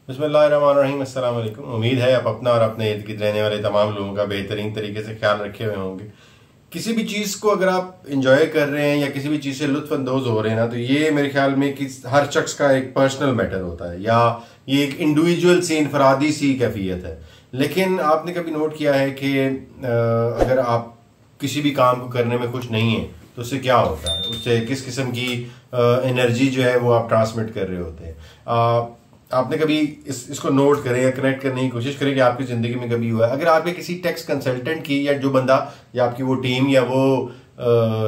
बिस्मिल्लाहिर्रहमानिर्रहीम। अस्सलाम वालेकुम। उम्मीद है आप अपना और अपने इर्द गिर्द रहने वाले तमाम लोगों का बेहतरीन तरीके से ख्याल रखे हुए होंगे। किसी भी चीज़ को अगर आप इंजॉय कर रहे हैं या किसी भी चीज़ से लुत्फ अंदोज हो रहे हैं ना, तो ये मेरे ख्याल में कि हर शख्स का एक पर्सनल मैटर होता है या ये एक इंडिविजुअल सी इनफरादी सी कैफियत है। लेकिन आपने कभी नोट किया है कि अगर आप किसी भी काम को करने में खुश नहीं है तो उससे क्या होता है, उससे किस किस्म की एनर्जी जो है वो आप ट्रांसमिट कर रहे होते हैं। आपने कभी इसको नोट करें या कनेक्ट करने की कोशिश करें कि आपकी ज़िंदगी में कभी हुआ है। अगर आपके किसी टैक्स कंसल्टेंट की या जो बंदा या आपकी वो टीम या वो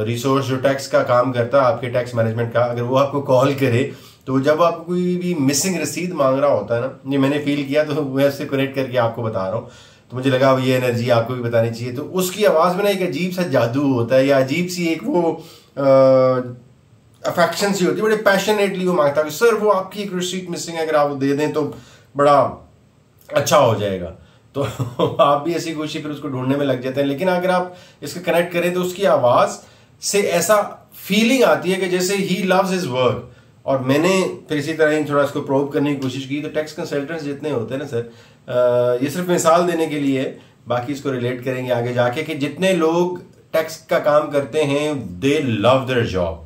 रिसोर्स जो टैक्स का काम करता है आपके टैक्स मैनेजमेंट का, अगर वो आपको कॉल करे तो जब आपको कोई भी मिसिंग रसीद मांग रहा होता है ना, ये मैंने फील किया तो मैं उससे कनेक्ट करके आपको बता रहा हूँ, तो मुझे लगा ये एनर्जी आपको भी बतानी चाहिए। तो उसकी आवाज़ में ना एक अजीब सा जादू होता है या अजीब सी एक वो अफेक्शन सी होती है, बड़े पैशनेटली वो मांगता है कि सर वो आपकी एक रिसीट मिसिंग है, अगर आप दे दें तो बड़ा अच्छा हो जाएगा। तो आप भी ऐसी कोशिश फिर उसको ढूंढने में लग जाते हैं। लेकिन अगर आप इसको कनेक्ट करें तो उसकी आवाज़ से ऐसा फीलिंग आती है कि जैसे ही लव्स हिज वर्क। और मैंने फिर इसी तरह ही थोड़ा इसको प्रोब करने की कोशिश की। तो टैक्स कंसल्टेंट्स जितने होते हैं ना सर, ये सिर्फ मिसाल देने के लिए है, बाकी इसको रिलेट करेंगे आगे जाके कि जितने लोग टैक्स का काम करते हैं दे लव देयर जॉब।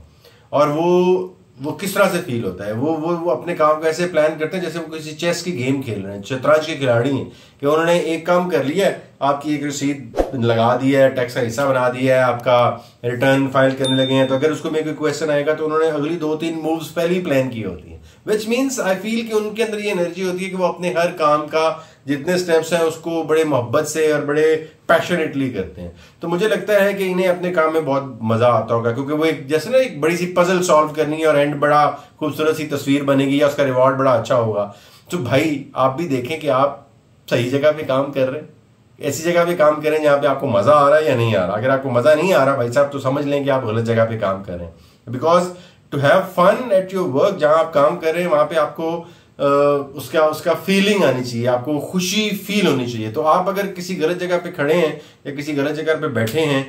और वो किस तरह से फील होता है, वो अपने काम को ऐसे प्लान करते हैं जैसे वो किसी चेस की गेम खेल रहे हैं, शतरंज के खिलाड़ी हैं, कि उन्होंने एक काम कर लिया है, आपकी एक रसीद लगा दी है, टैक्स का हिस्सा बना दिया है, आपका रिटर्न फाइल करने लगे हैं। तो अगर उसको में कोई क्वेश्चन आएगा तो उन्होंने अगली 2-3 मूव्स पहले ही प्लान की होती है। विच मीन्स आई फील कि उनके अंदर ये एनर्जी होती है कि वो अपने हर काम का जितने स्टेप्स हैं उसको बड़े मोहब्बत से और बड़े पैशनेटली करते हैं। तो मुझे लगता है कि इन्हें अपने काम में बहुत मजा आता होगा, क्योंकि वो एक जैसे ना एक बड़ी सी पजल सॉल्व करनी है और एंड बड़ा खूबसूरत सी तस्वीर बनेगी या उसका रिवॉर्ड बड़ा अच्छा होगा। तो भाई आप भी देखें कि आप सही जगह पे काम कर रहे हैं, ऐसी जगह पे काम करें जहाँ पे आपको मजा आ रहा है या नहीं आ रहा। अगर आपको मजा नहीं आ रहा भाई साहब तो समझ लें कि आप गलत जगह पे काम कर रहे हैं। Because to have fun at your work, जहाँ आप काम कर रहे हैं वहां पे आपको उसका फीलिंग आनी चाहिए, आपको खुशी फील होनी चाहिए। तो आप अगर किसी गलत जगह पे खड़े हैं या किसी गलत जगह पे बैठे हैं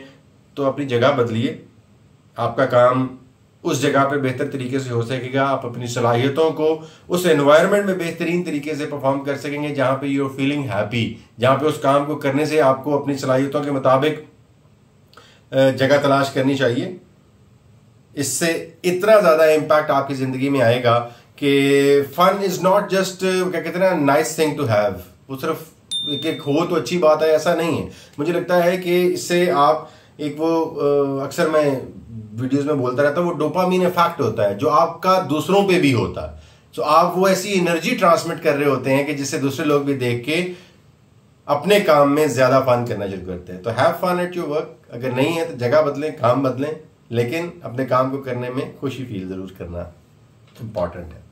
तो अपनी जगह बदलिए, आपका काम उस जगह पे बेहतर तरीके से हो सकेगा। आप अपनी सलाहियतों को उस एनवायरनमेंट में बेहतरीन तरीके से परफॉर्म कर सकेंगे जहाँ पे यू आर फीलिंग हैप्पी, जहाँ पे उस काम को करने से आपको अपनी सलाहियतों के मुताबिक जगह तलाश करनी चाहिए। इससे इतना ज़्यादा इम्पैक्ट आपकी ज़िंदगी में आएगा कि फन इज़ नॉट जस्ट क्या कहते हैं ना नाइस थिंग टू हैव, वो सिर्फ एक हो तो अच्छी बात है ऐसा नहीं है। मुझे लगता है कि इससे आप एक वो अक्सर मैं वीडियोस में बोलता रहता हूँ, वो डोपामीन इफेक्ट होता है जो आपका दूसरों पे भी होता है। तो आप वो ऐसी एनर्जी ट्रांसमिट कर रहे होते हैं कि जिससे दूसरे लोग भी देख के अपने काम में ज्यादा फन करना शुरू करते हैं। तो have fun at your work. अगर नहीं है तो जगह बदलें, काम बदलें, लेकिन अपने काम को करने में खुशी फील जरूर करना इंपॉर्टेंट है।